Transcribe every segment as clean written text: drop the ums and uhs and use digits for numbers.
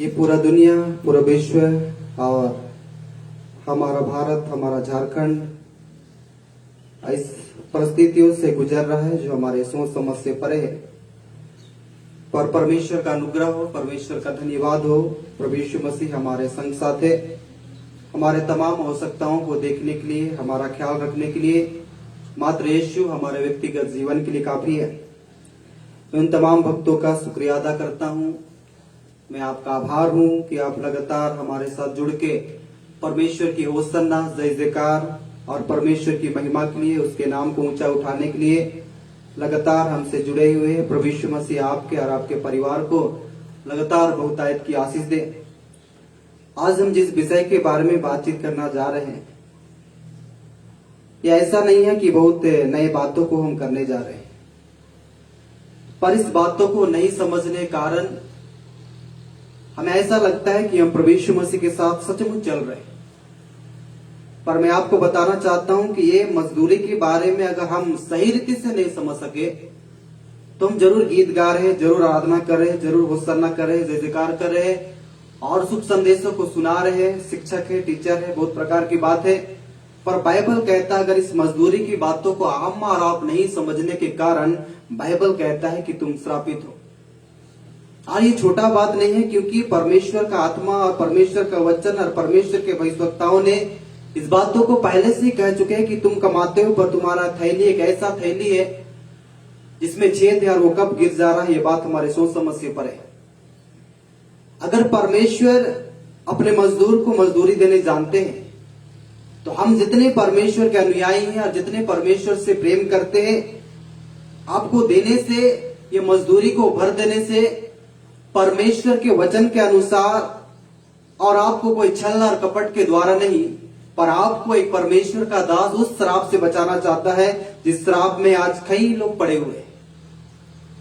ये पूरा दुनिया, पूरा विश्व और हमारा भारत, हमारा झारखंड इस परिस्थितियों से गुजर रहा है जो हमारे सोच समझ से परे है। पर परमेश्वर का अनुग्रह हो, परमेश्वर का धन्यवाद हो। प्रभु यीशु मसीह हमारे संग साथ है, हमारे तमाम आवश्यकताओं को देखने के लिए, हमारा ख्याल रखने के लिए मात्र यीशु हमारे व्यक्तिगत जीवन के लिए काफी है। मैं उन तमाम भक्तों का शुक्रिया अदा करता हूँ। मैं आपका आभार हूँ कि आप लगातार हमारे साथ जुड़ के परमेश्वर की होसन्ना, जय जयकार और परमेश्वर की महिमा के लिए, उसके नाम को ऊंचा उठाने के लिए लगातार हमसे जुड़े हुए हैं। प्रभु यीशु मसीह आपके और आपके परिवार को लगातार बहुतायत की आशीष दे। आज हम जिस विषय के बारे में बातचीत करना जा रहे हैं, यह ऐसा नहीं है कि बहुत नए बातों को हम करने जा रहे हैं, पर इस बातों को नहीं समझने कारण हमें ऐसा लगता है कि हम प्रभु यीशु मसीह के साथ सचमुच चल रहे हैं। पर मैं आपको बताना चाहता हूं कि ये मजदूरी के बारे में अगर हम सही रीति से नहीं समझ सके तो हम जरूर गीत गा रहे हैं, जरूर आराधना कर रहे हैं, जरूर होसन्ना कर रहे हैं, जय जयकार कर रहे हैं और शुभ संदेशों को सुना रहे हैं, शिक्षक है, टीचर है, बहुत प्रकार की बात है। पर बाइबल कहता है अगर इस मजदूरी की बातों को हम और आप नहीं समझने के कारण बाइबल कहता है कि तुम श्रापित हो। और ये छोटा बात नहीं है, क्योंकि परमेश्वर का आत्मा और परमेश्वर का वचन और परमेश्वर के भविष्यवक्ताओं ने इस बातों को पहले से ही कह चुके हैं कि तुम कमाते हो पर तुम्हारा थैली एक ऐसा थैली है जिसमें छेद है और वो कब गिर जा रहा है, ये बात हमारे सोच समझ से परे है। अगर परमेश्वर अपने मजदूर को मजदूरी देने जानते हैं तो हम जितने परमेश्वर के अनुयायी हैं और जितने परमेश्वर से प्रेम करते हैं, आपको देने से, ये मजदूरी को भर देने से परमेश्वर के वचन के अनुसार और आपको कोई छल और कपट के द्वारा नहीं, पर आपको एक परमेश्वर का दास उस श्राप से बचाना चाहता है जिस श्राप में आज कई लोग पड़े हुए हैं।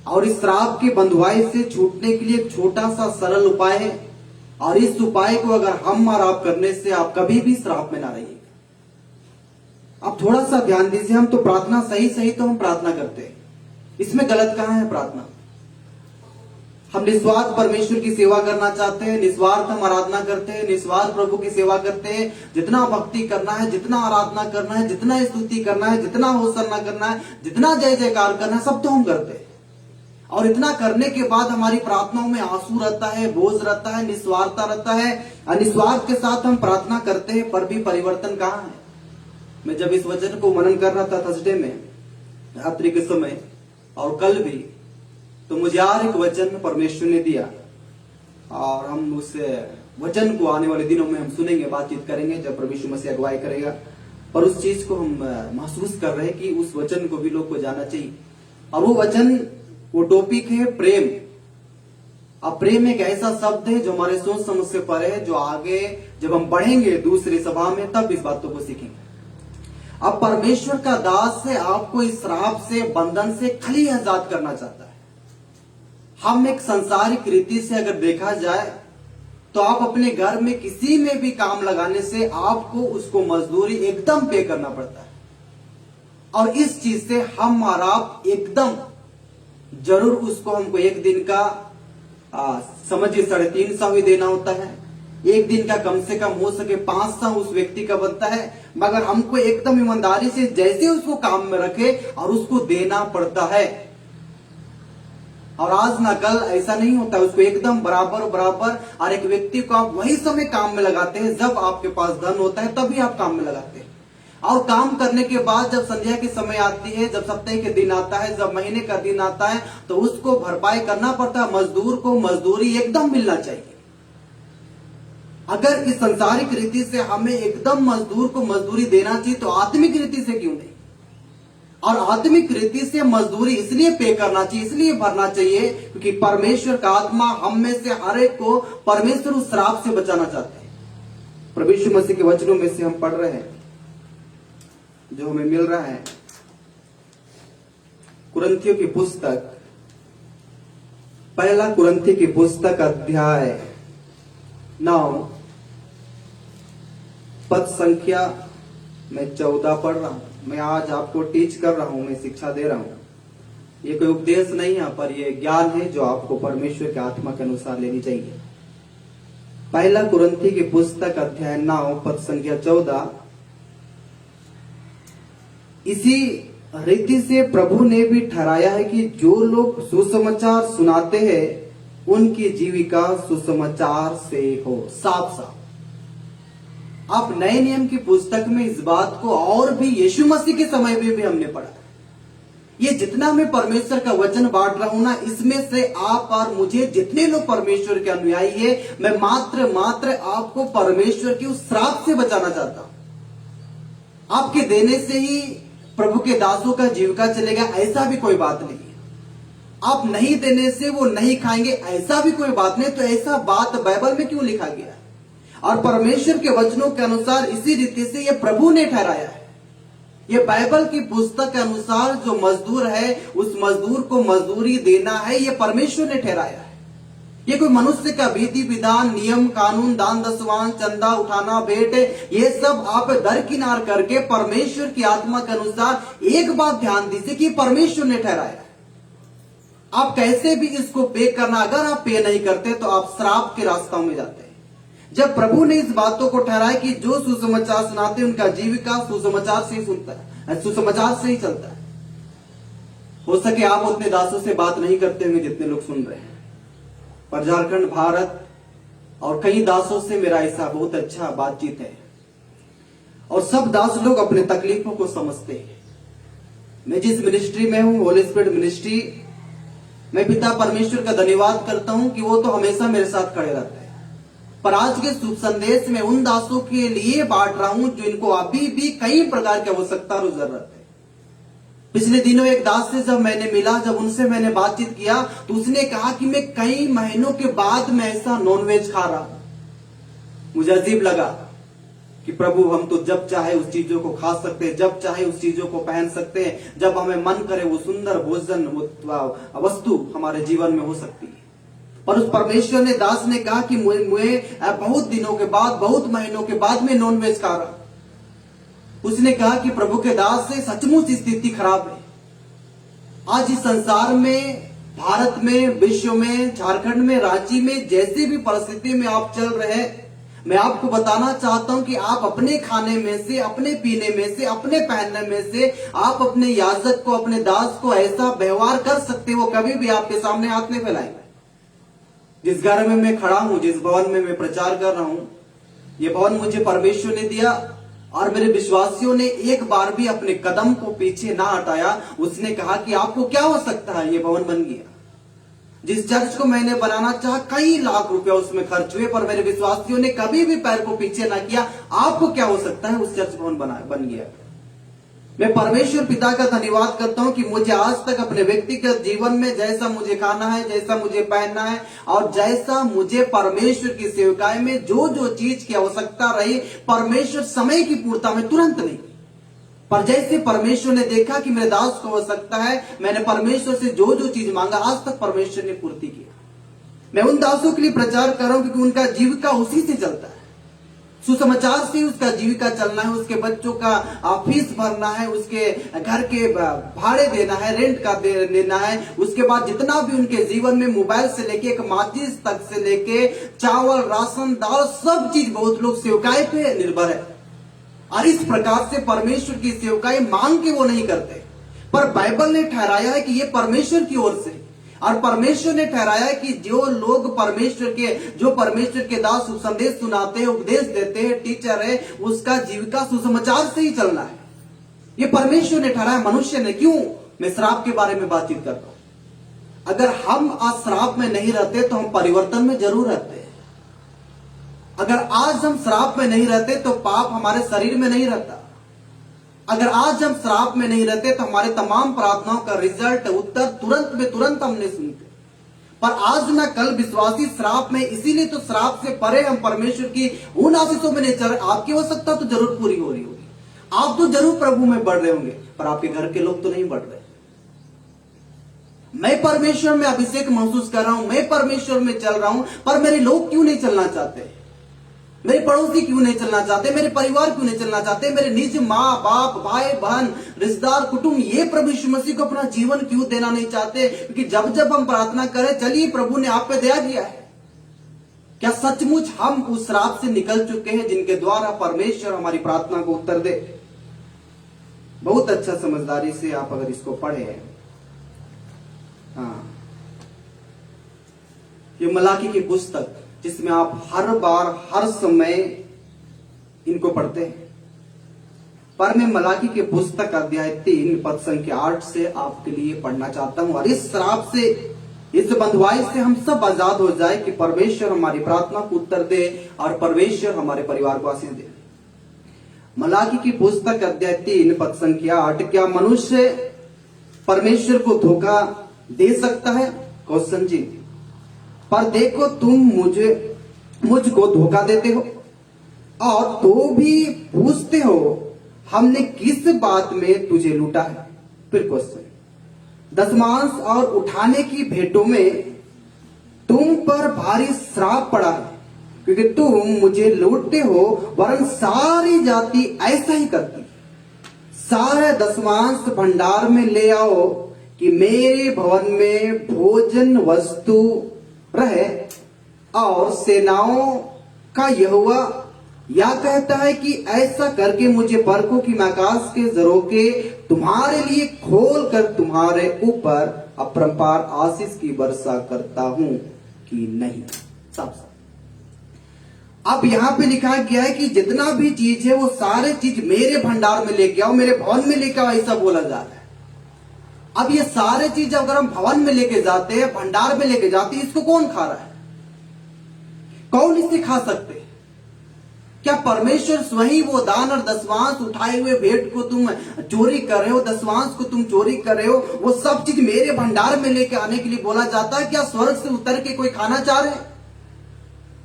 और इस श्राप के बंधुआई से छूटने के लिए एक छोटा सा सरल उपाय है, और इस उपाय को अगर हम और आप करने से आप कभी भी श्राप में ना रहिएगा। आप थोड़ा सा ध्यान दीजिए, हम तो प्रार्थना सही तो हम प्रार्थना करते हैं, इसमें गलत कहां है प्रार्थना? हम निस्वार्थ परमेश्वर की सेवा करना चाहते हैं, निस्वार्थ हम आराधना करते हैं, निस्वार्थ प्रभु की सेवा करते हैं। जितना भक्ति करना है, जितना आराधना करना है, जितना स्तुति करना है, जितना होसन्ना करना है, जितना जय जयकार करना है, सब तो हम करते हैं। और इतना करने के बाद हमारी प्रार्थनाओं में आंसू रहता है, बोझ रहता है, निस्वार्थता रहता है, और निस्वार्थ के साथ हम प्रार्थना करते हैं, पर भी परिवर्तन कहाँ है? मैं जब इस वचन को मनन कर रहा था थर्सडे में रात्रि के समय और कल भी, तो मुझे और एक वचन परमेश्वर ने दिया और हम उस वचन को आने वाले दिनों में हम सुनेंगे, बातचीत करेंगे जब प्रभु यीशु मसीह अगुवाई करेगा। पर उस चीज को हम महसूस कर रहे हैं कि उस वचन को भी लोग को जाना चाहिए। और वो वचन, वो टॉपिक है प्रेम। अब प्रेम एक ऐसा शब्द है जो हमारे सोच समझ से परे है, जो आगे जब हम बढ़ेंगे दूसरी सभा में तब इस बातों को सीखेंगे। अब परमेश्वर का दास से आपको इस श्राप से, बंधन से खाली आजाद करना चाहता है। हम एक संसारिक रीति से अगर देखा जाए तो आप अपने घर में किसी में भी काम लगाने से आपको उसको मजदूरी एकदम पे करना पड़ता है, और इस चीज से हम और आप एकदम जरूर उसको हमको एक दिन का समझिए 350 ही देना होता है। एक दिन का कम से कम हो सके 500 उस व्यक्ति का बनता है, मगर हमको एकदम ईमानदारी से जैसे उसको काम में रखे और उसको देना पड़ता है। और आज ना कल ऐसा नहीं होता, उसको एकदम बराबर। और एक व्यक्ति को आप वही समय काम में लगाते हैं जब आपके पास धन होता है, तभी आप काम में लगाते हैं। और काम करने के बाद जब संध्या के समय आती है, जब सप्ताह के दिन आता है, जब महीने का दिन आता है, तो उसको भरपाई करना पड़ता है। मजदूर को मजदूरी एकदम मिलना चाहिए। अगर इस संसारिक रीति से हमें एकदम मजदूर को मजदूरी देना चाहिए, तो आत्मिक रीति से क्यों नहीं? और आत्मिक रीति से मजदूरी इसलिए पे करना चाहिए, इसलिए भरना चाहिए क्योंकि परमेश्वर का आत्मा हम में से हर एक को परमेश्वर उस श्राप से बचाना चाहते हैं। प्रभु यीशु मसीह के वचनों में से हम पढ़ रहे हैं जो हमें मिल रहा है, कुरिन्थियों की पुस्तक, पहला कुरिन्थी की पुस्तक अध्याय 9 पद संख्या मैं 14 पढ़ रहा हूं। मैं आज आपको टीच कर रहा हूं, मैं शिक्षा दे रहा हूं। ये कोई उपदेश नहीं है, पर यह ज्ञान है जो आपको परमेश्वर के आत्मा के अनुसार लेनी चाहिए। पहला कुरिन्थी की पुस्तक अध्याय 9 पद संख्या 14। इसी रीति से प्रभु ने भी ठहराया है कि जो लोग सुसमाचार सुनाते हैं उनकी जीविका सुसमाचार से हो। साफ साफ आप नए नियम की पुस्तक में इस बात को और भी यीशु मसीह के समय में भी हमने पढ़ा। ये जितना मैं परमेश्वर का वचन बांट रहा हूं ना, इसमें से आप और मुझे जितने लोग परमेश्वर के अनुयायी है, मैं मात्र आपको परमेश्वर की उस श्राप से बचाना चाहता हूं। आपके देने से ही प्रभु के दासों का जीविका चलेगा, ऐसा भी कोई बात नहीं है। आप नहीं देने से वो नहीं खाएंगे, ऐसा भी कोई बात नहीं। तो ऐसा बात बाइबल में क्यों लिखा गया है? और परमेश्वर के वचनों के अनुसार इसी रीति से ये प्रभु ने ठहराया है। ये बाइबल की पुस्तक के अनुसार जो मजदूर है, उस मजदूर को मजदूरी देना है, ये परमेश्वर ने ठहराया है। ये कोई मनुष्य का विधि विधान, नियम कानून, दान दशवान, चंदा उठाना, भेंट, ये सब आप दरकिनार करके परमेश्वर की आत्मा के अनुसार एक बात ध्यान दीजिए कि परमेश्वर ने ठहराया है। आप कैसे भी इसको पे करना, अगर आप पे नहीं करते तो आप श्राप के रास्तों में जाते हैं। जब प्रभु ने इस बातों को ठहराया कि जो सुसमाचार सुनाते उनका जीविका सुसमाचार से ही सुनता है, सुसमाचार से ही चलता है। हो सके आप उतने दासों से बात नहीं करते होंगे जितने लोग सुन रहे हैं, पर झारखंड, भारत और कई दासों से मेरा ऐसा बहुत अच्छा बातचीत है और सब दास लोग अपने तकलीफों को समझते हैं। मैं जिस मिनिस्ट्री में हूं, होली स्पिरिट मिनिस्ट्री, मैं पिता परमेश्वर का धन्यवाद करता हूं कि वो तो हमेशा मेरे साथ खड़े रहते हैं। पर आज के शुभ संदेश में उन दासों के लिए बांट रहा हूं जो इनको अभी भी कई प्रकार की आवश्यकता और जरूरत है। पिछले दिनों एक दास से जब मैंने मिला, जब उनसे मैंने बातचीत किया, तो उसने कहा कि मैं कई महीनों के बाद मैं ऐसा नॉनवेज खा रहा हूं। मुझे अजीब लगा कि प्रभु, हम तो जब चाहे उस चीजों को खा सकते हैं, जब चाहे उस चीजों को पहन सकते हैं, जब हमें मन करे वो सुंदर भोजन, वो वस्तु हमारे जीवन में हो सकती है। और उस परमेश्वर ने, दास ने कहा कि मुझे बहुत दिनों के बाद, बहुत महीनों के बाद मैं नॉनवेज खा रहा। उसने कहा कि प्रभु के दास से सचमुच स्थिति खराब है। आज इस संसार में, भारत में, विश्व में, झारखंड में, रांची में, जैसी भी परिस्थिति में आप चल रहे हैं, मैं आपको बताना चाहता हूं कि आप अपने खाने में से, अपने पीने में से, अपने पहनने में से, आप अपने याजक को, अपने दास को ऐसा व्यवहार कर सकते हो, कभी भी आपके सामने हाथ नहीं फैलाएंगे। जिस घर में मैं खड़ा हूं, जिस भवन में मैं प्रचार कर रहा हूं, ये भवन मुझे परमेश्वर ने दिया और मेरे विश्वासियों ने एक बार भी अपने कदम को पीछे ना हटाया। उसने कहा कि आपको क्या हो सकता है, ये भवन बन गया। जिस चर्च को मैंने बनाना चाहा, कई लाख रुपया उसमें खर्च हुए, पर मेरे विश्वासियों ने कभी भी पैर को पीछे ना किया। आपको क्या हो सकता है, उस चर्च भवन बन गया। मैं परमेश्वर पिता का धन्यवाद करता हूं कि मुझे आज तक अपने व्यक्तिगत जीवन में जैसा मुझे खाना है, जैसा मुझे पहनना है और जैसा मुझे परमेश्वर की सेवकाई में जो जो चीज की आवश्यकता रही, परमेश्वर समय की पूर्णता में तुरंत नहीं, पर जैसे परमेश्वर ने देखा कि मेरे दास को आवश्यकता है, मैंने परमेश्वर से जो जो चीज मांगा, आज तक परमेश्वर ने पूर्ति की। मैं उन दासों के लिए प्रचार कर रहा हूं क्योंकि उनका जीविका उसी से चलता है। सुसमाचार से उसका जीविका चलना है, उसके बच्चों का फीस भरना है, उसके घर के भाड़े देना है, रेंट का देना है। उसके बाद जितना भी उनके जीवन में मोबाइल से लेके एक माचिस तक से लेके चावल, राशन, दाल, सब चीज बहुत लोग सेवकाई पे निर्भर है। और इस प्रकार से परमेश्वर की सेवकाई मांग के वो नहीं करते, पर बाइबल ने ठहराया है कि ये परमेश्वर की ओर से, और परमेश्वर ने ठहराया है कि जो लोग परमेश्वर के दास संदेश सुनाते हैं, उपदेश देते हैं, टीचर है, उसका जीविका सुसमाचार से ही चलना है। ये परमेश्वर ने ठहराया, मनुष्य ने। क्यों मैं श्राप के बारे में बातचीत करता हूं? अगर हम आज श्राप में नहीं रहते तो हम परिवर्तन में जरूर रहते हैं। अगर आज हम श्राप में नहीं रहते तो पाप हमारे शरीर में नहीं रहता। अगर आज हम श्राप में नहीं रहते तो हमारे तमाम प्रार्थनाओं का रिजल्ट, उत्तर तुरंत हम नहीं सुनते। पर आज ना कल विश्वासी श्राप में, इसीलिए तो श्राप से परे हम परमेश्वर की उन आशीषों में नहीं चल रहे। आपकी आवश्यकता तो जरूर पूरी हो रही होगी, आप तो जरूर प्रभु में बढ़ रहे होंगे, पर आपके घर के लोग तो नहीं बढ़ रहे। मैं परमेश्वर में अभिषेक महसूस कर रहा हूं, मैं परमेश्वर में चल रहा हूं, पर मेरे लोग क्यों नहीं चलना चाहते? मेरे पड़ोसी क्यों नहीं चलना चाहते? मेरे परिवार क्यों नहीं चलना चाहते? मेरे निज माँ बाप, भाई बहन, रिश्तेदार, कुटुंब, ये प्रभु यीशु मसीह को अपना जीवन क्यों देना नहीं चाहते? क्योंकि जब जब हम प्रार्थना करें, चलिए प्रभु ने आप पे दया किया है, क्या सचमुच हम उस श्राप से निकल चुके हैं जिनके द्वारा परमेश्वर हमारी प्रार्थना को उत्तर दे? बहुत अच्छा समझदारी से आप अगर इसको पढ़े, हाँ, ये मलाकी की पुस्तक जिसमें आप हर बार हर समय इनको पढ़ते हैं, पर मैं मलाकी की पुस्तक अध्याय 3 पद संख्या 8 से आपके लिए पढ़ना चाहता हूं। और इस श्राप से, इस बंधुआई से हम सब आजाद हो जाए कि परमेश्वर हमारी प्रार्थना को उत्तर दे और परमेश्वर हमारे परिवार को आशीष दे। मलाकी की पुस्तक अध्याय 3 पद संख्या 8, क्या मनुष्य परमेश्वर को धोखा दे सकता है? क्वेश्चन जी। पर देखो, तुम मुझको धोखा देते हो और तो भी पूछते हो हमने किस बात में तुझे लूटा है? फिर क्वेश्चन, दशमांश और उठाने की भेंटों में तुम पर भारी श्राप पड़ा है, क्योंकि तुम मुझे लूटते हो, वरन सारी जाति ऐसा ही करती। सारे दशमांश भंडार में ले आओ कि मेरे भवन में भोजन वस्तु रहे। और सेनाओं का यहोवा या कहता है कि ऐसा करके मुझे बरखों की आकाश के झरोखे तुम्हारे लिए खोल कर तुम्हारे ऊपर अपरंपार आशीष की वर्षा करता हूं कि नहीं? साफ साफ अब यहां पे लिखा गया है कि जितना भी चीज है वो सारे चीज मेरे भंडार में लेके आओ, मेरे भवन में लेके आओ, ऐसा बोला जा रहा है। अब ये सारे चीज अगर हम भवन में लेके जाते हैं, भंडार में लेके जाते हैं, इसको कौन खा रहा है? कौन इसे खा सकते हैं? क्या परमेश्वर स्वयं वो दान और दशमांश उठाए हुए भेंट को तुम चोरी कर रहे हो, दशमांश को तुम चोरी कर रहे हो, वो सब चीज मेरे भंडार में लेके आने के लिए बोला जाता है? क्या स्वर्ग से उतर के कोई खाना चाह रहे?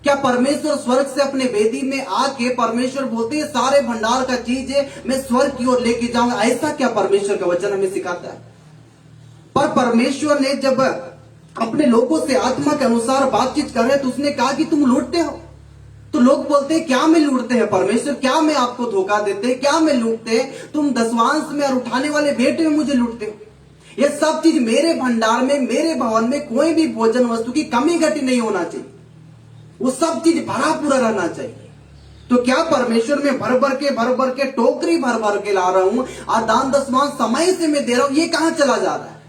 क्या परमेश्वर स्वर्ग से अपने वेदी में आके परमेश्वर बोलते हैं सारे भंडार का चीज है मैं स्वर्ग की ओर लेके जाऊंगा? ऐसा क्या परमेश्वर का वचन हमें सिखाता है? पर परमेश्वर ने जब अपने लोगों से आत्मा के अनुसार बातचीत कर रहे तो उसने कहा कि तुम लूटते हो। तो लोग बोलते हैं क्या में लूटते हैं परमेश्वर? क्या में आपको धोखा देते हैं? क्या में लूटते हैं? तुम दशमांश में और उठाने वाले भेंट में मुझे लूटते हो। ये सब चीज मेरे भंडार में, मेरे भवन में कोई भी भोजन वस्तु की कमी घटी नहीं होना चाहिए, वो सब चीज भरा पूरा रहना चाहिए। तो क्या परमेश्वर में भर भर के टोकरी भर भर के ला रहा हूं और दान दशमांश समय से मैं दे रहा हूं, ये कहां चला जा रहा है?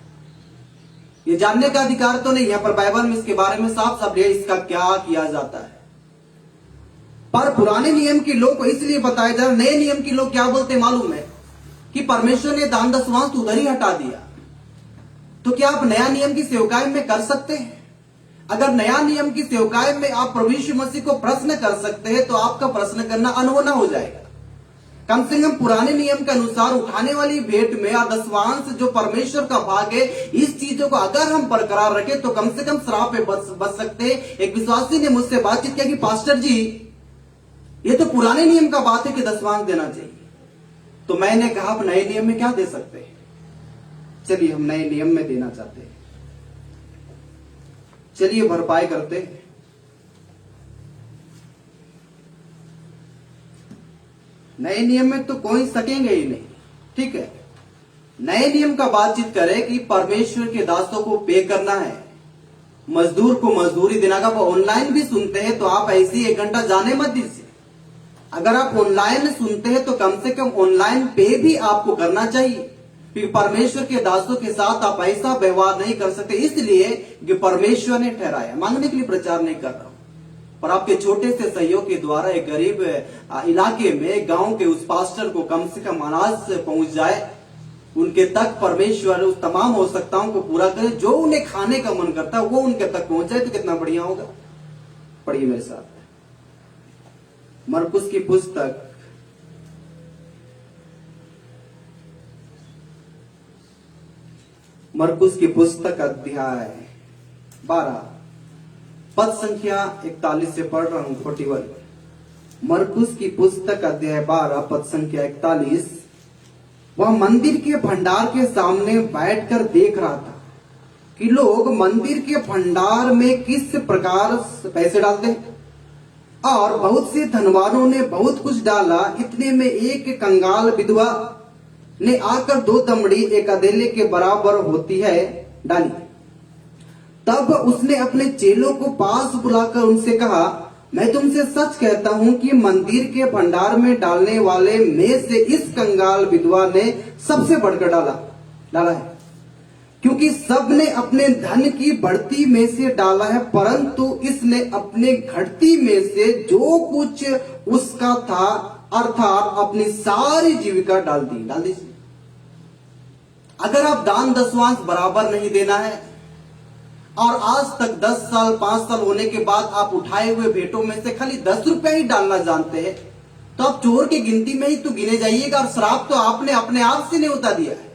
ये जानने का अधिकार तो नहीं है, पर बाइबल में इसके बारे में साफ साफ है इसका क्या किया जाता है। पर पुराने नियम के लोग को इसलिए बताया जा रहा, नए नियम के लोग क्या बोलते मालूम है कि परमेश्वर ने दान दशमांश उधर ही हटा दिया। तो क्या आप नया नियम की सेवकाई में कर सकते हैं? अगर नया नियम की सेवकाई में आप प्रभु यीशु मसीह को प्रश्न कर सकते हैं तो आपका प्रश्न करना अनहोना हो जाएगा। कम से कम पुराने नियम के अनुसार उठाने वाली भेंट में और दशमांश जो परमेश्वर का भाग है, इस चीजों को अगर हम बरकरार रखें तो कम से कम श्राप पे बच सकते हैं। एक विश्वासी ने मुझसे बातचीत किया कि पास्टर जी ये तो पुराने नियम का बात है कि दशमांश देना चाहिए। तो मैंने कहा आप नए नियम में क्या दे सकते हैं? चलिए हम नए नियम में देना चाहते हैं, चलिए भरपाई करते हैं। नए नियम में तो कोई सकेंगे ही नहीं, ठीक है। नए नियम का बातचीत करें कि परमेश्वर के दासों को पे करना है, मजदूर को मजदूरी देना का। ऑनलाइन भी सुनते हैं तो आप ऐसे 1 घंटा जाने मत दीजिए। अगर आप ऑनलाइन सुनते हैं तो कम से कम ऑनलाइन पे भी आपको करना चाहिए, क्योंकि परमेश्वर के दासों के साथ आप ऐसा व्यवहार नहीं कर सकते, इसलिए कि परमेश्वर ने ठहराया। मांगने के लिए प्रचार नहीं कर रहा हूं, पर आपके छोटे से सहयोग के द्वारा एक गरीब इलाके में गांव के उस पास्टर को कम से कम अनाज पहुंच जाए, उनके तक परमेश्वर उस तमाम आवश्यकताओं को पूरा करे, जो उन्हें खाने का मन करता है वो उनके तक पहुंच जाए, तो कितना बढ़िया होगा। पढ़िए मेरे साथ मरकुस की पुस्तक अध्याय 12 पद संख्या 41 से पढ़ रहा हूं। 41 मरकुस की पुस्तक अध्याय 12 पद संख्या 41। वह मंदिर के भंडार के सामने बैठकर देख रहा था कि लोग मंदिर के भंडार में किस प्रकार पैसे डालते हैं, और बहुत से धनवानों ने बहुत कुछ डाला। इतने में एक कंगाल विधवा ने आकर 2 दमड़ी एक अधेले के बराबर होती है डाली। तब उसने अपने चेलों को पास बुलाकर उनसे कहा, मैं तुमसे सच कहता हूं कि मंदिर के भंडार में डालने वाले में से इस कंगाल विधवा ने सबसे बढ़कर डाला है, क्योंकि सबने अपने धन की बढ़ती में से डाला है, परंतु इसने अपने घटती में से जो कुछ उसका था अर्थात अपनी सारी जीविका डाल दी। अगर आप दान दशवांश बराबर नहीं देना है और आज तक 10 साल 5 साल होने के बाद आप उठाए हुए भेंटों में से खाली 10 रुपया ही डालना जानते हैं, तो आप चोर की गिनती में ही तो गिने जाइएगा। और श्राप तो आपने अपने आप से न्योता दिया है।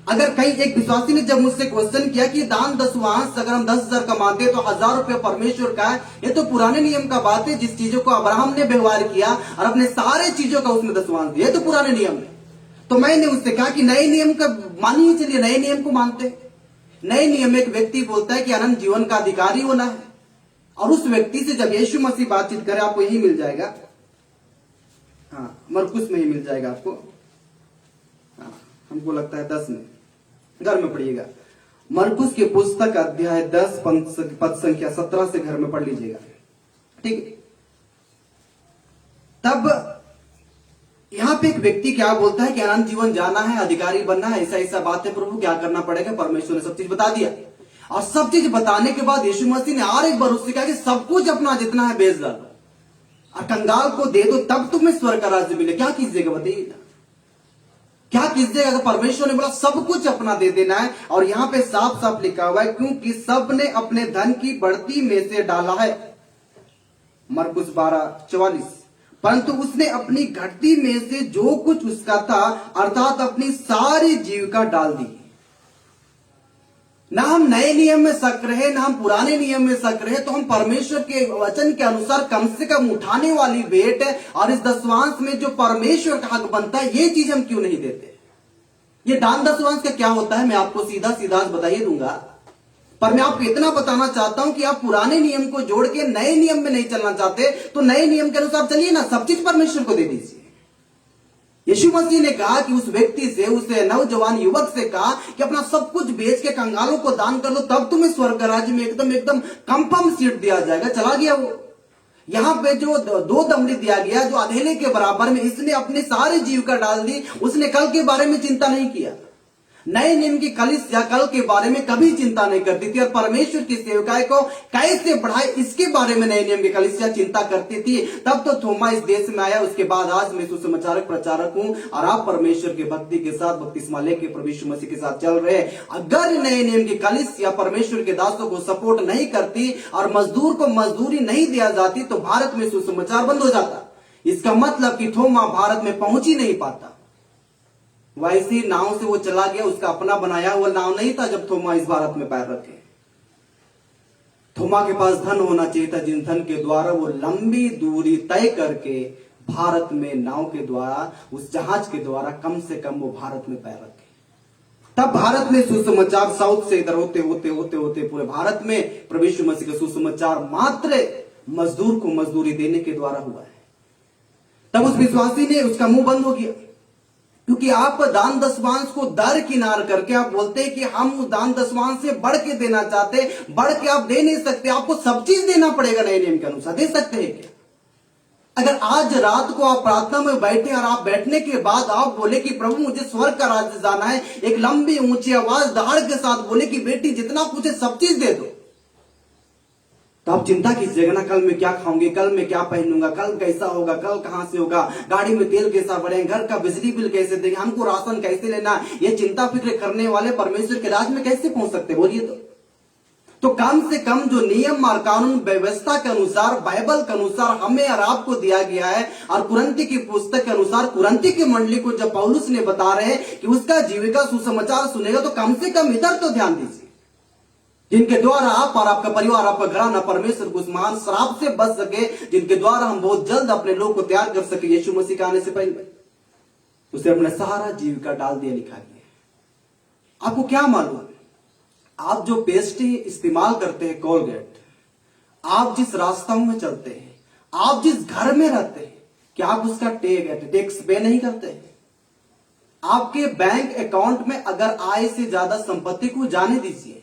अगर कहीं एक विश्वासी ने जब मुझसे क्वेश्चन किया कि दान दशवांश अगर हम 10,000 कमाते हैं तो 1,000 रुपया परमेश्वर का है, ये तो पुराने नियम का बात है, जिस चीजों को अब्राहम ने व्यवहार किया और अपने सारे चीजों का उसमें दशवांश दिया, तो पुराने नियम है। तो मैंने उससे कहा कि नए नियम का मानिए, चलिए नए नियम को मानते। नए नियम में एक व्यक्ति बोलता है कि अनंत जीवन का अधिकारी होना है, और उस व्यक्ति से जब यीशु मसीह बातचीत करे, आपको यही मिल जाएगा, हाँ मरकुस में ही मिल जाएगा आपको, हाँ हमको लगता है 10 में, घर में पढ़िएगा। मरकुस की पुस्तक अध्याय 10 पद संख्या 17 से घर में पढ़ लीजिएगा, ठीक। तब यहां पे एक व्यक्ति क्या बोलता है कि अनंत जीवन जाना है, अधिकारी बनना है, ऐसा बात है प्रभु, क्या करना पड़ेगा? परमेश्वर ने सब चीज बता दिया। और सब चीज बताने के बाद यीशु मसीह ने और एक बार उससे कहा कि सब कुछ अपना जितना है बेच डालो और कंगाल को दे दो, तब तुम्हें स्वर्ग का राज्य मिले। क्या कीजिएगा बताइए, क्या कीजिएगा? अगर परमेश्वर ने बोला सब कुछ अपना दे देना है, और यहां पे साफ साफ लिखा हुआ है, क्योंकि सबने अपने धन की बढ़ती में से डाला है, मरकुस 12:44, परंतु उसने अपनी घटती में से जो कुछ उसका था अर्थात अपनी सारी जीविका डाल दी। ना हम नए नियम में शक रहे, ना हम पुराने नियम में शक रहे, तो हम परमेश्वर के वचन के अनुसार कम से कम उठाने वाली भेंट और इस दशवांश में जो परमेश्वर का हक बनता है, ये चीज हम क्यों नहीं देते? ये दान दशवांश का क्या होता है मैं आपको सीधा सीधा बताइए दूंगा, पर मैं आपको इतना बताना चाहता हूं कि आप पुराने नियम को जोड़ के नए नियम में नहीं चलना चाहते, तो नए नियम के अनुसार चलिए ना, सब चीज परमेश्वर को दे दीजिए। यीशु मसीह ने कहा कि उस व्यक्ति से, उस नौजवान युवक से कहा कि अपना सब कुछ बेच के कंगालों को दान कर लो, तब तुम्हें स्वर्ग राज्य में एकदम कंफर्म सीट दिया जाएगा। चला गया वो। यहां पे जो 2 दमड़ी दिया गया, जो अधेले के बराबर में, इसने अपनी सारी जीविका डाल दी। उसने कल के बारे में चिंता नहीं किया। नए नियम की कलीसिया कल के बारे में कभी चिंता नहीं करती थी, और परमेश्वर की सेवकाई को कैसे बढ़ाए इसके बारे में नए नियम की कलीसिया चिंता करती थी। तब तो थोमा इस देश में आया। उसके बाद आज मैं सुसमाचार प्रचारक हूं, और आप परमेश्वर की भक्ति के साथ, बपतिस्मा लेके प्रभु यीशु मसीह के साथ चल रहे हैं। अगर नए नियम की कलीसिया परमेश्वर के दासों को सपोर्ट नहीं करती और मजदूर को मजदूरी नहीं दिया जाती, तो भारत में सुसमाचार बंद हो जाता। इसका मतलब कि थोमा भारत में पहुंच ही नहीं पाता। वैसी नाव से वो चला गया, उसका अपना बनाया हुआ नाव नहीं था जब थोमा इस भारत में पैर रखे। थोमा के पास धन होना चाहिए था, जिन धन के द्वारा वो लंबी दूरी तय करके भारत में नाव के द्वारा, उस जहाज के द्वारा कम से कम वो भारत में पैर रखे। तब भारत में सुसमाचार साउथ से इधर होते होते होते होते पूरे भारत में प्रभु यीशु मसीह का सुसमाचार मात्र मजदूर को मजदूरी देने के द्वारा हुआ है। तब उस विश्वासी ने, उसका मुंह बंद हो गया, क्योंकि आप दान दशवांश को दरकिनार करके आप बोलते हैं कि हम उस दान दशवांश से बढ़ के देना चाहते, बढ़ के आप दे नहीं सकते, आपको सब चीज देना पड़ेगा नए नियम के अनुसार। दे सकते हैं क्या? अगर आज रात को आप प्रार्थना में बैठे और आप बैठने के बाद आप बोले कि प्रभु मुझे स्वर्ग का राज्य जाना है, एक लंबी ऊंची आवाज दहाड़ के साथ बोले कि बेटी जितना कुछ है सब चीज दे दो, तो आप चिंता कीजिएगा ना, कल मैं क्या खाऊंगी, कल मैं क्या पहनूंगा, कल कैसा होगा, कल कहां से होगा, गाड़ी में तेल कैसा बढ़ेगा, घर का बिजली बिल कैसे देंगे, हमको राशन कैसे लेना, ये चिंता फिक्र करने वाले परमेश्वर के राज में कैसे पहुंच सकते? बोलिए तो कम से कम जो नियम और कानून व्यवस्था के अनुसार, बाइबल के अनुसार हमें और आपको दिया गया है, और कुरंती की पुस्तक के अनुसार कुरंती की मंडली को जब पौलुस ने बता रहे हैं कि उसका जीविका सुसमाचार सुनेगा, तो कम से कम इधर तो ध्यान दीजिए, जिनके द्वारा आप और आपका परिवार, आपका घराना परमेश्वर को उस महान श्राप से बच सके, जिनके द्वारा हम बहुत जल्द अपने लोग को तैयार कर सके यीशु मसीह के आने से पहले। उसे अपना सारा जीविका डाल दिया, लिखा गया। आपको क्या मालूम, आप जो पेस्ट इस्तेमाल करते हैं, कोलगेट, आप जिस रास्ताओं में चलते हैं, आप जिस घर में रहते हैं, क्या आप उसका टैक्स पे नहीं करते हैं? आपके बैंक अकाउंट में अगर आय से ज्यादा संपत्ति को जाने दीजिए,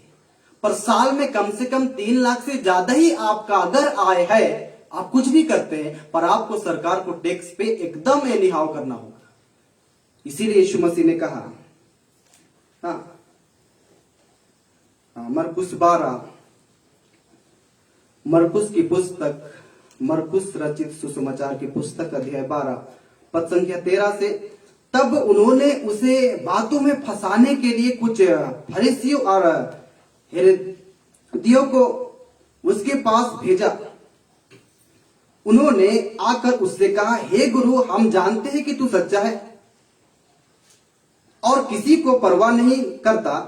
पर साल में कम से कम 3 लाख से ज्यादा ही आपका अगर आय है, आप कुछ भी करते हैं, पर आपको सरकार को टैक्स पे एकदम एनिहाव करना होगा। इसीलिए यीशु मसीह ने कहा, मरकुस 12, मरकुस की पुस्तक, मरकुस रचित सुसमाचार की पुस्तक अध्याय 12 पद संख्या 13 से, तब उन्होंने उसे बातों में फंसाने के लिए कुछ फरीसियों और हेरोदियों को उसके पास भेजा। उन्होंने आकर उससे कहा, हे गुरु, हम जानते हैं कि तू सच्चा है और किसी को परवाह नहीं करता,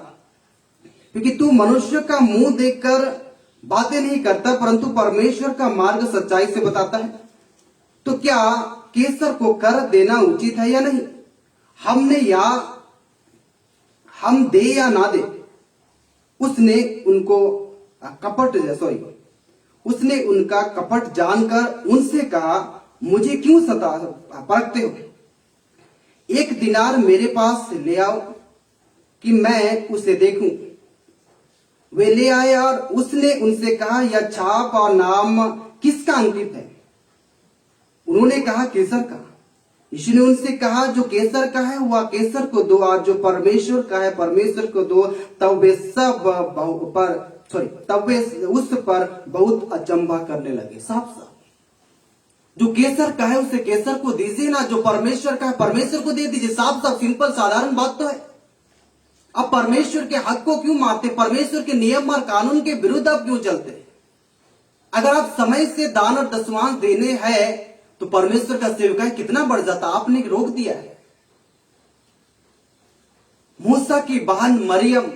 क्योंकि तू मनुष्य का मुंह देखकर बातें नहीं करता, परंतु परमेश्वर का मार्ग सच्चाई से बताता है। तो क्या कैसर को कर देना उचित है या नहीं? हम दे या ना दे? उसने उनका कपट जानकर उनसे कहा, मुझे क्यों परखते हो? 1 दिनार मेरे पास ले आओ कि मैं उसे देखूं। वे ले आए और उसने उनसे कहा, यह छाप और नाम किसका अंकित है? उन्होंने कहा, कैसर का। यीशु ने उनसे कहा, जो कैसर का है वह कैसर को दो, और जो परमेश्वर का है परमेश्वर को दो। तब वे उस पर बहुत अचंभा करने लगे। साफ साफ, जो कैसर का है उसे कैसर को दीजिए ना, जो परमेश्वर का है परमेश्वर को दे दीजिए। साफ साफ सिंपल साधारण बात तो है। अब परमेश्वर के हक को क्यों मारते? परमेश्वर के नियम और कानून के विरुद्ध आप क्यों चलते? अगर आप समय से दान और दशमांश देने हैं तो परमेश्वर का सेवकाई कितना बढ़ जाता। आपने रोक दिया है। मूसा की बहन मरियम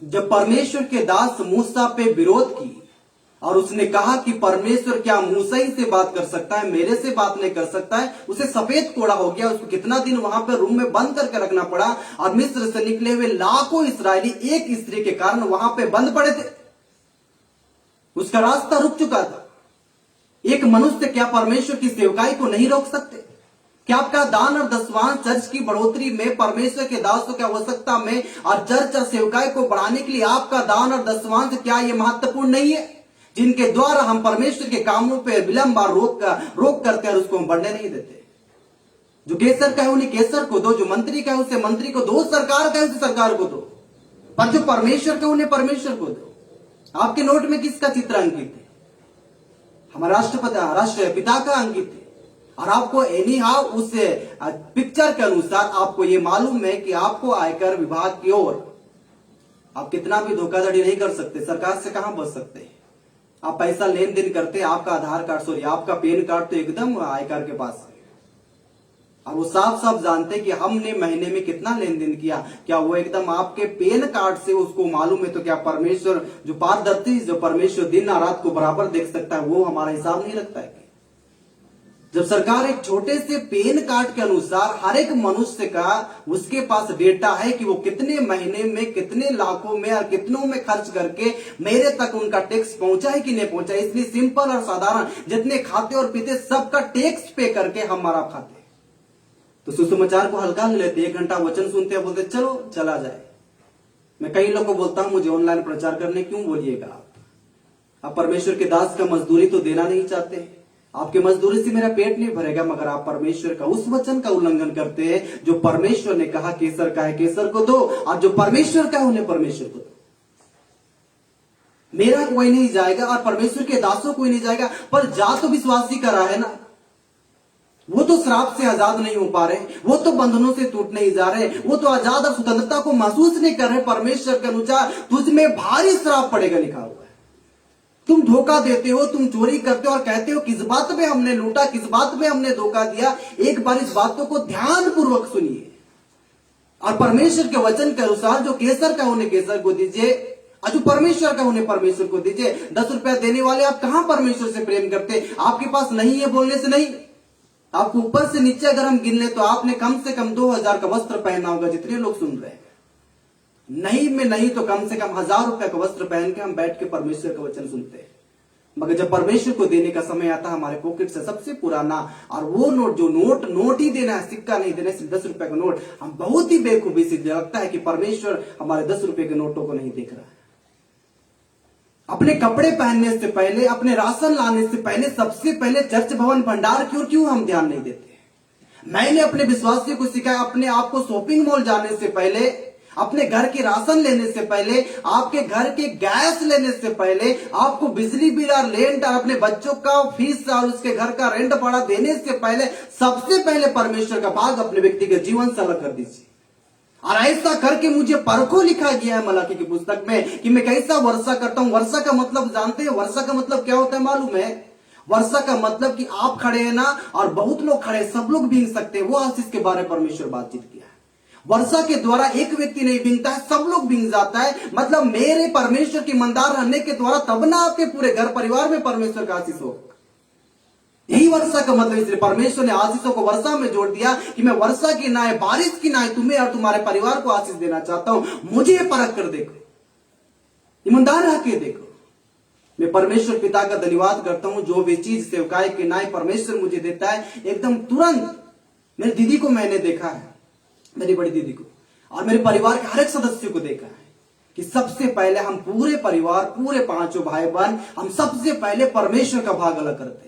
जब परमेश्वर के दास मूसा पे विरोध की और उसने कहा कि परमेश्वर क्या मूसा ही से बात कर सकता है, मेरे से बात नहीं कर सकता है, उसे सफेद कोड़ा हो गया। उसको कितना दिन वहां पर रूम में बंद करके रखना पड़ा, और मिस्र से निकले हुए लाखों इस्राएली एक स्त्री के कारण वहां पे बंद पड़े थे। उसका रास्ता रुक चुका था। एक मनुष्य क्या परमेश्वर की सेवकाई को नहीं रोक सकते? क्या आपका दान और दशमांश चर्च की बढ़ोतरी में, परमेश्वर के दासों की आवश्यकता में और चर्च और सेवकाई को बढ़ाने के लिए आपका दान और दशमांश क्या ये महत्वपूर्ण नहीं है, जिनके द्वारा हम परमेश्वर के कामों पे विलंब और रोक करते हैं और उसको हम बढ़ने नहीं देते? जो केसर का है उन्हें केसर को दो, जो मंत्री का है उसे मंत्री को दो, सरकार का है उसे सरकार को दो, पर जो परमेश्वर का उन्हें परमेश्वर को दो। आपके नोट में किसका चित्र अंकित है? हमारा राष्ट्रपिता का अंकित है। और आपको एनी हाउ उस पिक्चर के अनुसार आपको ये मालूम है कि आपको आयकर विभाग की ओर आप कितना भी धोखाधड़ी नहीं कर सकते। सरकार से कहां बच सकते हैं? आप पैसा लेन देन करते, आपका आधार कार्ड आपका पैन कार्ड तो एकदम आयकर के पास है, और वो साफ साफ जानते हैं कि हमने महीने में कितना लेन देन किया। क्या वो एकदम आपके पैन कार्ड से उसको मालूम है? तो क्या परमेश्वर जो पारदर्शी, जो परमेश्वर दिन और रात को बराबर देख सकता है, वो हमारा हिसाब नहीं रखता है? जब सरकार एक छोटे से पैन कार्ड के अनुसार हर एक मनुष्य का उसके पास डेटा है कि वो कितने महीने में, कितने लाखों में और कितनों में खर्च करके मेरे तक उनका टैक्स पहुंचा है कि नहीं पहुंचा, इसलिए सिंपल और साधारण जितने खाते और पीते सबका टैक्स पे करके हमारा खाते। तो सुसमाचार को हल्का नहीं लेते। 1 घंटा वचन सुनते हैं, बोलते चलो चला जाए। मैं कई लोगों को बोलता हूं मुझे ऑनलाइन प्रचार करने क्यों बोलिएगा? आप परमेश्वर के दास का मजदूरी तो देना नहीं चाहते। आपके मजदूरी से मेरा पेट नहीं भरेगा, मगर आप परमेश्वर का उस वचन का उल्लंघन करते हैं जो परमेश्वर ने कहा केसर का है केसर को दो, और जो परमेश्वर का है उन्हें परमेश्वर को दो। मेरा कोई नहीं जाएगा और परमेश्वर के दासों कोई नहीं जाएगा, पर जा तो विश्वासी का रहा है ना। वो तो श्राप से आजाद नहीं हो पा रहे, वो तो बंधनों से टूट नहीं जा रहे, वो तो आजाद और स्वतंत्रता को महसूस नहीं कर रहे। परमेश्वर के अनुसार तुझ में भारी श्राप पड़ेगा लिखा हुआ है। तुम धोखा देते हो, तुम चोरी करते हो और कहते हो किस बात में हमने लूटा, किस बात में हमने धोखा दिया। एक बार इस बातों को ध्यान पूर्वक सुनिए और परमेश्वर के वचन के अनुसार जो केसर का उन्हें केसर को दीजिए और जो परमेश्वर का उन्हें परमेश्वर को दीजिए। 10 रुपया देने वाले आप कहां परमेश्वर से प्रेम करते? आपके पास नहीं है बोलने से नहीं, आपको ऊपर से नीचे अगर हम गिन ले तो आपने कम से कम 2000 का वस्त्र पहना होगा, जितने लोग सुन रहे हैं। नहीं में नहीं तो कम से कम 1000 रुपए का वस्त्र पहन के हम बैठ के परमेश्वर का वचन सुनते हैं। मगर जब परमेश्वर को देने का समय आता है, हमारे पॉकेट से सबसे पुराना और वो नोट जो नोट ही देना है, सिक्का नहीं देना, सिर्फ 10 रुपए का नोट, हम बहुत ही बेखूबी से लगता है कि परमेश्वर हमारे 10 रुपए के नोटों को नहीं देख रहा है। अपने कपड़े पहनने से पहले, अपने राशन लाने से पहले सबसे पहले चर्च, भवन, भंडार की ओर क्यों हम ध्यान नहीं देते? मैंने अपने विश्वासियों को सिखाया, अपने आप को शॉपिंग मॉल जाने से पहले, अपने घर के राशन लेने से पहले, आपके घर के गैस लेने से पहले, आपको बिजली बिल और रेंट और अपने बच्चों का फीस और उसके घर का रेंट भाड़ा देने से पहले सबसे पहले परमेश्वर का भाग अपने व्यक्तिगत जीवन से अलग कर दीजिए। और ऐसा करके मुझे परखो लिखा गया है मलाकी की पुस्तक में कि मैं कैसा वर्षा करता हूं। वर्षा का मतलब जानते हैं? वर्षा का मतलब क्या होता है मालूम है? वर्षा का मतलब कि आप खड़े हैं ना और बहुत लोग खड़े, सब लोग भीग सकते हैं। वो आशीष के बारे में परमेश्वर बातचीत किया है। वर्षा के द्वारा एक व्यक्ति नहीं भीगता है, सब लोग भीग जाता है। मतलब मेरे परमेश्वर की ईमानदार रहने के द्वारा तब ना आपके पूरे घर परिवार में परमेश्वर का आशीष हो। यही वर्षा का मतलब। इसलिए परमेश्वर ने आशीषों को वर्षा में जोड़ दिया कि मैं वर्षा की ना है, बारिश की ना है, तुम्हें और तुम्हारे परिवार को आशीष देना चाहता हूं। मुझे परख कर देखो, ईमानदार रह के देखो। मैं परमेश्वर पिता का धन्यवाद करता हूं, जो भी चीज सेवकाई के नाय परमेश्वर मुझे देता है एकदम तुरंत। मेरी दीदी को मैंने देखा है, मेरी बड़ी दीदी को, और मेरे परिवार के हर एक सदस्य को देखा है कि सबसे पहले हम पूरे परिवार, पूरे पांचों भाई बहन, हम सबसे पहले परमेश्वर का भाग अलग करते हैं।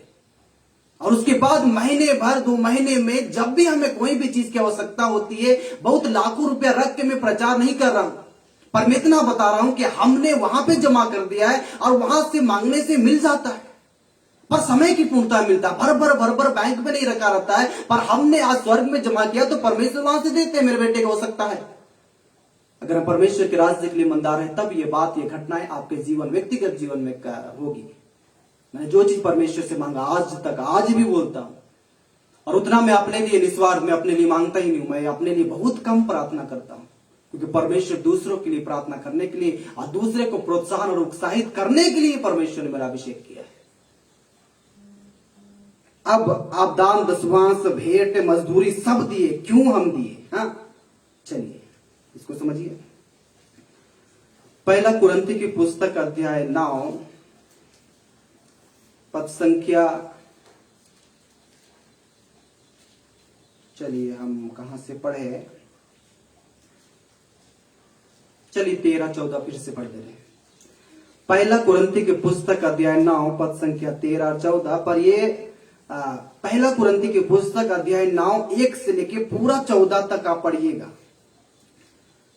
और उसके बाद महीने भर, 2 महीने में जब भी हमें कोई भी चीज की आवश्यकता होती है, बहुत लाखों रुपया रख के मैं प्रचार नहीं कर रहा हूं, पर मैं इतना बता रहा हूं कि हमने वहां पे जमा कर दिया है और वहां से मांगने से मिल जाता है, पर समय की पूर्णता मिलता है। भर भर बैंक में नहीं रखा रहता है, पर हमने आज स्वर्ग में जमा किया तो परमेश्वर वहां से देते हैं। मेरे बेटे को हो सकता है, अगर हम परमेश्वर के राज्य के लिए ईमानदार है, तब ये बात, ये घटनाएं आपके जीवन, व्यक्तिगत जीवन में होगी। मैंने जो चीज परमेश्वर से मांगा आज तक, आज भी बोलता हूं, और उतना मैं अपने लिए निस्वार्थ में अपने लिए मांगता ही नहीं हूं। मैं अपने लिए बहुत कम प्रार्थना करता हूं, क्योंकि परमेश्वर दूसरों के लिए प्रार्थना करने के लिए और दूसरे को प्रोत्साहन और उत्साहित करने के लिए परमेश्वर ने मेरा अभिषेक किया है। अब आप दान, दशवांश, भेंट, मजदूरी सब दिए, क्यों हम दिए? हाँ, चलिए इसको समझिए। पहला कुरिन्थी की पुस्तक अध्याय 9 पद संख्या, चलिए हम कहां से पढ़े, चलिए 13-14 फिर से पढ़ दे रहे हैं। पहला कुरिन्थी की पुस्तक अध्याय 9 पद संख्या 13-14 पर ये पहला कुरिन्थी की पुस्तक अध्याय 9 1 से लेके पूरा 14 तक आप पढ़िएगा।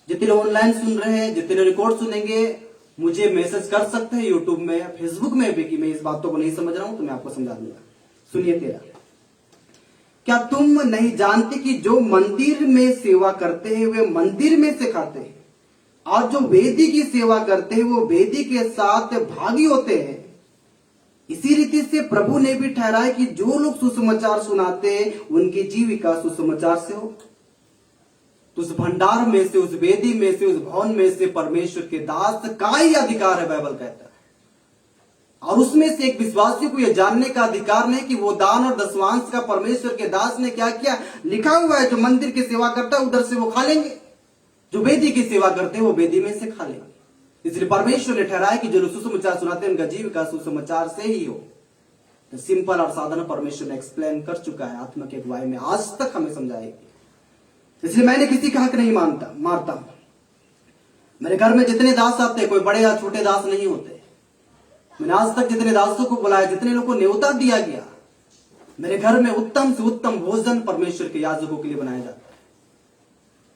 जितने ऑनलाइन सुन रहे हैं, जितने रिकॉर्ड सुनेंगे, मुझे मैसेज कर सकते हैं यूट्यूब में, फेसबुक में भी कि मैं इस बातों को नहीं समझ रहा हूं, तो मैं आपको समझा दूंगा। सुनिए 13, क्या तुम नहीं जानते कि जो मंदिर में सेवा करते हैं वे मंदिर में से खाते हैं, और जो वेदी की सेवा करते हैं वो वेदी के साथ भागी होते हैं? इसी रीति से प्रभु ने भी ठहराया कि जो लोग सुसमाचार सुनाते हैं उनकी जीविका सुसमाचार से हो। तो उस भंडार में से, उस वेदी में से, उस भवन में से परमेश्वर के दास का ही अधिकार है, बाइबल कहता है। और उसमें से एक विश्वासी को यह जानने का अधिकार नहीं कि वो दान और दशवांश का परमेश्वर के दास ने क्या किया। लिखा हुआ है, जो मंदिर की सेवा करता है उधर से वो खा लेंगे, जो वेदी की सेवा करते हैं वो वेदी में से खा लेंगे। इसलिए परमेश्वर ने ठहराया कि जो लोग सुसमाचार सुनाते हैं उनका जीविका सुसमाचार से ही हो। तो सिंपल और साधारण परमेश्वर ने एक्सप्लेन कर चुका है आत्मा के अगुवाई में, आज तक हमें समझाएगी। इसलिए मैंने किसी का हक नहीं मारता। मेरे घर में जितने दास आते हैं, कोई बड़े या छोटे दास नहीं होते। मैंने आज तक जितने दासों को बुलाया, जितने लोगों को न्योता दिया गया, मेरे घर में उत्तम से उत्तम भोजन परमेश्वर के याजकों के लिए बनाया जाता है।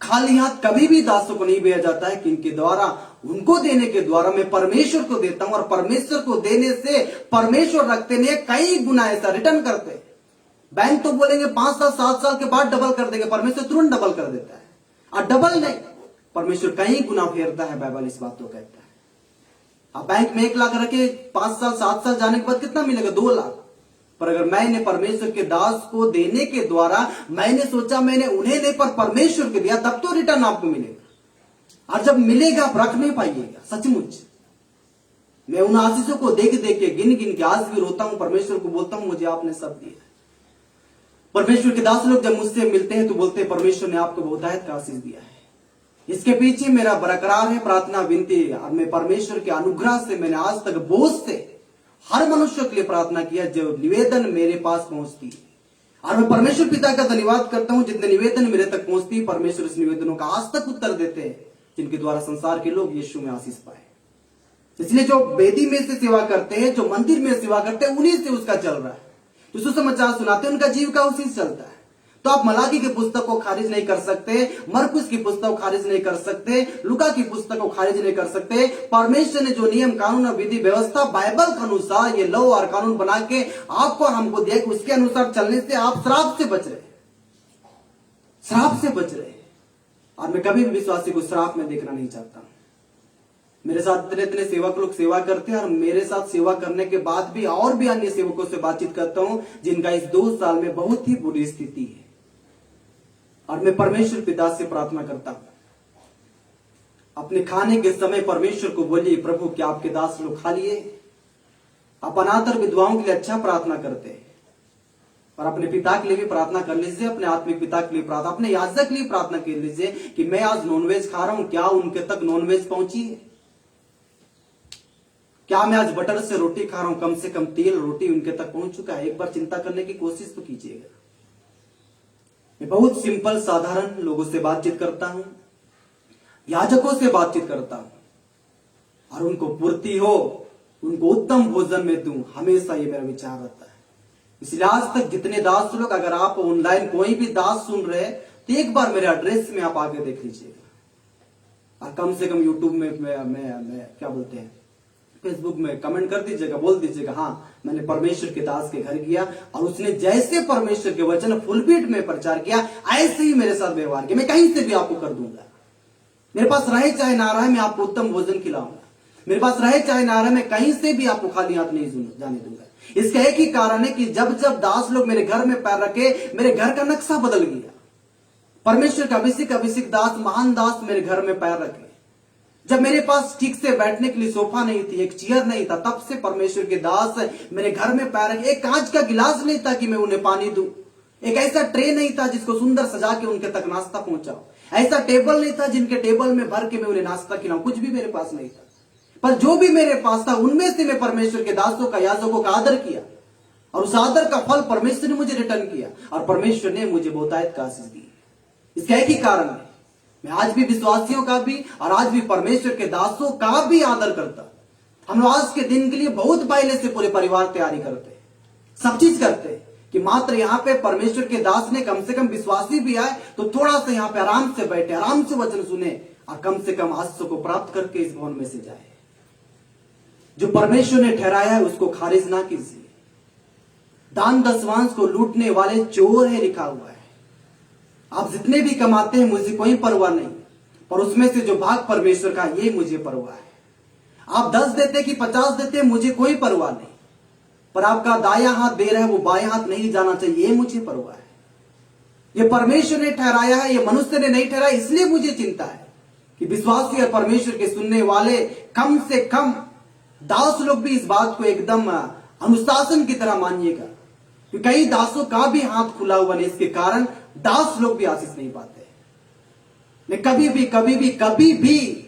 खाली हाथ कभी भी दासों को नहीं भेजा जाता है, कि इनके द्वारा, उनको देने के द्वारा मैं परमेश्वर को देता हूं, और परमेश्वर को देने से परमेश्वर रखते ने कई गुना ऐसा रिटर्न करते हैं। बैंक तो बोलेंगे 5 साल 7 साल के बाद डबल कर देंगे, परमेश्वर तुरंत डबल कर देता है। और डबल नहीं, परमेश्वर कई गुना फेरता है, बाइबल इस बात को कहता है। आप बैंक में 1 लाख रखे, 5 साल 7 साल जाने के बाद कितना मिलेगा? 2 लाख। पर अगर मैंने परमेश्वर के दास को देने के द्वारा, मैंने सोचा मैंने उन्हें नहीं पर परमेश्वर के दिया, तब तो रिटर्न आपको मिलेगा। और जब मिलेगा आप रख नहीं पाइएगा। सचमुच मैं उन आशीषों को देख देख के, गिन गिन के आज भी रोता हूं, परमेश्वर को बोलता हूं मुझे आपने सब दिया। परमेश्वर के दास लोग जब मुझसे मिलते हैं तो बोलते हैं परमेश्वर ने आपको बहुतायत का आशीष दिया है। इसके पीछे मेरा बरकरार है प्रार्थना, विनती, और मैं परमेश्वर के अनुग्रह से मैंने आज तक बोझ से हर मनुष्य के लिए प्रार्थना किया जो निवेदन मेरे पास पहुंचती है। और मैं परमेश्वर पिता का धन्यवाद करता हूं, जितने निवेदन मेरे तक पहुंचती है, परमेश्वर इस निवेदनों का आज तक उत्तर देते हैं, जिनके द्वारा संसार के लोग यीशु में आशीष पाए। इसलिए जो वेदी में से सेवा करते हैं, जो मंदिर में सेवा करते हैं, उन्हीं से उसका चल रहा है। जो सुसमाचार सुनाते हैं उनका जीविका उसी से चलता है। तो आप मलाकी की पुस्तक को खारिज नहीं कर सकते, मरकुस की पुस्तक को खारिज नहीं कर सकते, लुका की पुस्तक को खारिज नहीं कर सकते। परमेश्वर ने जो नियम कानून और विधि व्यवस्था बाइबल के अनुसार ये लॉ और कानून बना के आपको और हमको दिया, उसके अनुसार चलने से आप श्राप से बच रहे, श्राप से बच रहे। और मैं कभी भी विश्वासी को श्राप में देखना नहीं चाहता। मेरे साथ इतने इतने सेवक लोग सेवा करते हैं और मेरे साथ सेवा करने के बाद भी और भी अन्य सेवकों से बातचीत करता हूं जिनका इस 2 साल में बहुत ही बुरी स्थिति है। और मैं परमेश्वर पिता से प्रार्थना करता हूं, अपने खाने के समय परमेश्वर को बोलिए, प्रभु क्या आपके दास लोग खा लिए? आप अनाथ और विधवाओं के लिए अच्छा प्रार्थना करते हैं, और अपने पिता के लिए भी प्रार्थना कर लीजिए, अपने आत्मिक पिता के लिए प्रार्थना, अपने याजक के लिए प्रार्थना कर लीजिए कि मैं आज नॉनवेज खा रहा हूं, क्या उनके तक नॉनवेज पहुंची है? क्या मैं आज बटर से रोटी खा रहा हूं, कम से कम तेल रोटी उनके तक पहुंच चुका है? एक बार चिंता करने की कोशिश तो कीजिएगा। मैं बहुत सिंपल साधारण लोगों से बातचीत करता हूं, याजकों से बातचीत करता हूं, और उनको पूर्ति हो, उनको उत्तम भोजन में दूं, हमेशा ये मेरा विचार रहता है। इसलिए आज तक जितने दास लोग, अगर आप ऑनलाइन कोई भी दास सुन रहे हैं तो एक बार मेरे एड्रेस में आप आके देख लीजिएगा, और कम से कम यूट्यूब में क्या बोलते हैं, फेसबुक में कमेंट कर दीजिएगा, बोल दीजिएगा हाँ मैंने परमेश्वर के दास के घर गया और उसने जैसे परमेश्वर के वचन फुलपीट में प्रचार किया ऐसे ही मेरे साथ व्यवहार किया। मैं कहीं से भी आपको कर दूंगा, मेरे पास रहे चाहे ना रहे मैं आपको उत्तम भोजन खिलाऊंगा, मेरे पास रहे चाहे ना रहे मैं कहीं से भी आपको खाली हाथ नहीं जाने दूंगा। इसका एक ही कारण है कि जब जब दास लोग मेरे घर में पैर रखे, मेरे घर का नक्शा बदल गया। परमेश्वर का अभिषेक दास, महान दास मेरे घर में पैर रखे। जब मेरे पास ठीक से बैठने के लिए सोफा नहीं थी, एक चेयर नहीं था, तब से परमेश्वर के दास मेरे घर में पैर रखे। एक कांच का गिलास नहीं था कि मैं उन्हें पानी दूं, एक ऐसा ट्रे नहीं था जिसको सुंदर सजा के उनके तक नाश्ता पहुंचाऊं, ऐसा टेबल नहीं था जिनके टेबल में भर के मैं उन्हें नाश्ता खिलाऊं, कुछ भी मेरे पास नहीं था। पर जो भी मेरे पास था उनमें से मैं परमेश्वर के दासों का, याजकों का आदर किया, और उस आदर का फल परमेश्वर ने मुझे रिटर्न किया, और परमेश्वर ने मुझे बहुतायत का आशीष दी। इसका एक ही कारण है, मैं आज भी विश्वासियों का भी और आज भी परमेश्वर के दासों का भी आदर करता। हम लोग आज के दिन के लिए बहुत पहले से पूरे परिवार तैयारी करते, सब चीज करते कि मात्र यहाँ पे परमेश्वर के दास ने, कम से कम विश्वासी भी आए तो थोड़ा सा यहाँ पे आराम से बैठे, आराम से वचन सुने, और कम से कम आशीष को प्राप्त करके इस भवन में से जाए। जो परमेश्वर ने ठहराया है उसको खारिज ना कीजिए। दान दशवांश को लूटने वाले चोर है लिखा हुआ है। आप जितने भी कमाते हैं मुझे कोई परवाह नहीं, पर उसमें से जो भाग परमेश्वर का ये मुझे परवाह है। आप 10 देते कि 50 देते मुझे कोई परवाह नहीं, पर आपका दाया हाथ दे रहा है वो बाएं हाथ नहीं जाना चाहिए, ये मुझे परवाह है। ये परमेश्वर ने ठहराया है, ये मनुष्य ने नहीं ठहराया, इसलिए मुझे चिंता है कि विश्वासी और परमेश्वर के सुनने वाले कम से कम दास लोग भी इस बात को एकदम अनुशासन की तरह मानिएगा कि कई दासों का भी हाथ खुला हुआ नहीं, इसके कारण दास लोग भी आशीष नहीं पाते। मैं कभी भी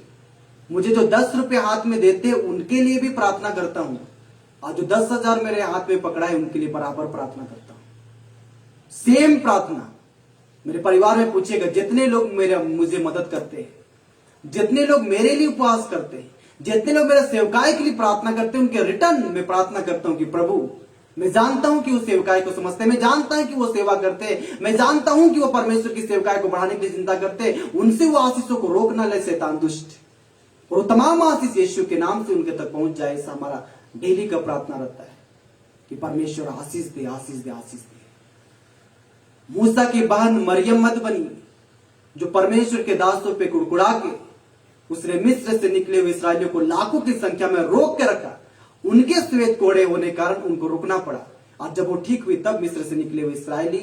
मुझे जो 10 रुपए हाथ में देते हैं उनके लिए भी प्रार्थना करता हूं, और जो 10,000 मेरे हाथ में पकड़ा है उनके लिए बराबर प्रार्थना करता हूं। सेम प्रार्थना मेरे परिवार में पूछिएगा, जितने लोग मुझे मदद करते हैं, जितने लोग मेरे लिए उपवास करते हैं, जितने लोग मेरे सेवकाई के लिए प्रार्थना करते हैं, उनके रिटर्न में प्रार्थना करता हूं कि प्रभु मैं जानता हूं कि वो सेवकाई को समझते हैं, मैं जानता हूं कि वो सेवा करते हैं, मैं जानता हूं कि वो परमेश्वर की सेवकाई को बढ़ाने की चिंता करते हैं, उनसे वो आशीषों को रोक ना ले शैतान दुष्ट, और वो तमाम आशीष यीशु के नाम से उनके तक पहुंच जाए। ऐसा हमारा डेली का प्रार्थना रहता है कि परमेश्वर आशीष दे, आशीष दे, आशीष दे। मूसा की बहन मरियम मत बनी, जो परमेश्वर के दासों पे कुड़कुड़ा के उसने मिस्र से निकले हुए इसराइलियों को लाखों की संख्या में रोक के रखा। उनके श्वेत कोड़े होने कारण उनको रुकना पड़ा, और जब वो ठीक हुई तब मिस्र से निकले हुए इसराइली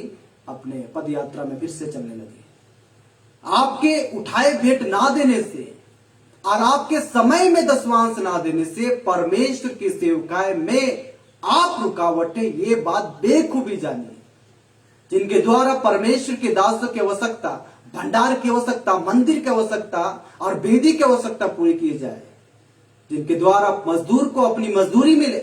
अपने पद यात्रा में फिर से चलने लगे। आपके उठाए भेंट ना देने से और आपके समय में दशवांश ना देने से परमेश्वर की सेवकाई में आप रुकावट है, ये बात बेखूबी जानिए। जिनके द्वारा परमेश्वर के दासों की आवश्यकता, भंडार की आवश्यकता, मंदिर की आवश्यकता और वेदी की आवश्यकता पूरी की जाए, जिनके द्वारा मजदूर को अपनी मजदूरी मिले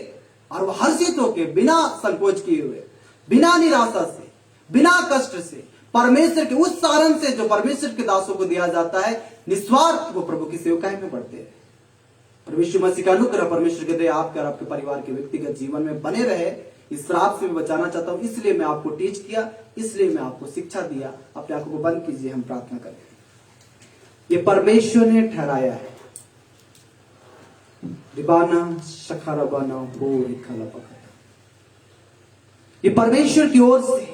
और वह हर्षित होकर बिना संकोच किए हुए, बिना निराशा से, बिना कष्ट से, परमेश्वर के उस सारण से जो परमेश्वर के दासों को दिया जाता है, निस्वार्थ वो प्रभु की सेवकाई में बढ़ते हैं। परमेश्वर मसीह का अनुग्रह, परमेश्वर के दया आपके और आपके परिवार के व्यक्तिगत जीवन में बने रहे। इस श्राप से मैं बचाना चाहता हूं, इसलिए मैं आपको टीच किया, इसलिए मैं आपको शिक्षा दिया। अपने आंखों को बंद कीजिए, हम प्रार्थना करें। ये परमेश्वर ने ठहराया है। रिबाना शखारबाना हो रिखाला पकड़ा, ये परमेश्वर की ओर से।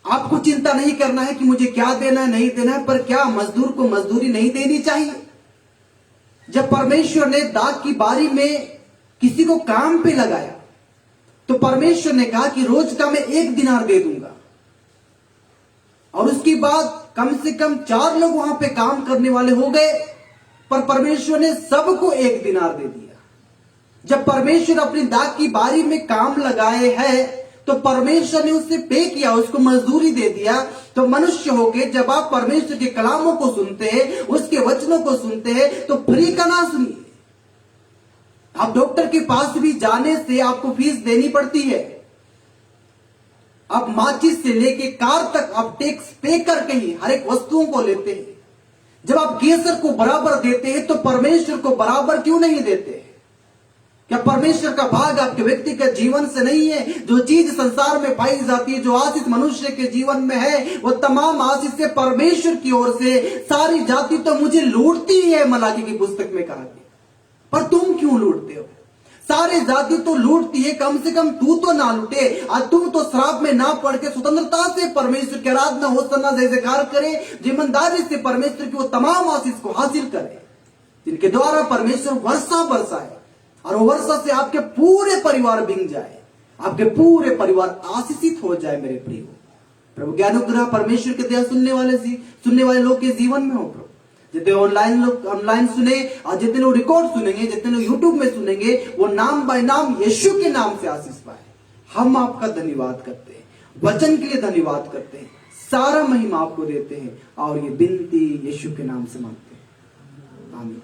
आपको चिंता नहीं करना है कि मुझे क्या देना है, नहीं देना है, पर क्या मजदूर को मजदूरी नहीं देनी चाहिए? जब परमेश्वर ने दाग की बारी में किसी को काम पे लगाया, तो परमेश्वर ने कहा कि रोज का मैं 1 दिनार दे दूंगा। और उसके बाद कम से कम 4 लोग वहां पे काम करने वाले हो गए, पर परमेश्वर ने सबको 1 दिनार दे दिया। जब परमेश्वर अपनी दाग की बारी में काम लगाए हैं, तो परमेश्वर ने उससे पे किया, उसको मजदूरी दे दिया। तो मनुष्य होके जब आप परमेश्वर के कलामों को सुनते हैं, उसके वचनों को सुनते हैं, तो फ्री का ना सुनिए। आप डॉक्टर के पास भी जाने से आपको फीस देनी पड़ती है। आप माचिस से लेके कार तक आप टैक्स पे करके ही हर एक वस्तुओं को लेते हैं। जब आप केसर को बराबर देते हैं, तो परमेश्वर को बराबर क्यों नहीं देते? क्या परमेश्वर का भाग आपके व्यक्तिगत जीवन से नहीं है? जो चीज संसार में पाई जाती है, जो आशीष मनुष्य के जीवन में है, वो तमाम आशीष से परमेश्वर की ओर से। सारी जाति तो मुझे लूटती है, मलाकी की पुस्तक में कहा गया, पर तुम क्यों लूटते हो? सारी जाति तो लूटती है, कम से कम तू तो ना लूटे। आज तुम तो श्राप में ना पड़ के स्वतंत्रता से परमेश्वर की आराधना होसना जैसे कार्य करे, ईमानदारी से परमेश्वर की वो तमाम आशीष को हासिल करे, जिनके द्वारा परमेश्वर वर्षा बरसाए, और वो वर्षा से आपके पूरे परिवार बिंग जाए, आपके पूरे परिवार आशीषित हो जाए। मेरे प्रिय, प्रभु के अनुग्रह, परमेश्वर के दया सुनने वाले लोग के जीवन में हो। प्रभु जितने ऑनलाइन सुने और जितने लोग रिकॉर्ड सुनेंगे, जितने लोग यूट्यूब में सुनेंगे, वो नाम बाय नाम यीशु के नाम से आशीष पाए। हम आपका धन्यवाद करते हैं, वचन के लिए धन्यवाद करते हैं, सारा महिमा आपको देते हैं, और ये विनती यीशु के नाम से मांगते हैं। आमीन।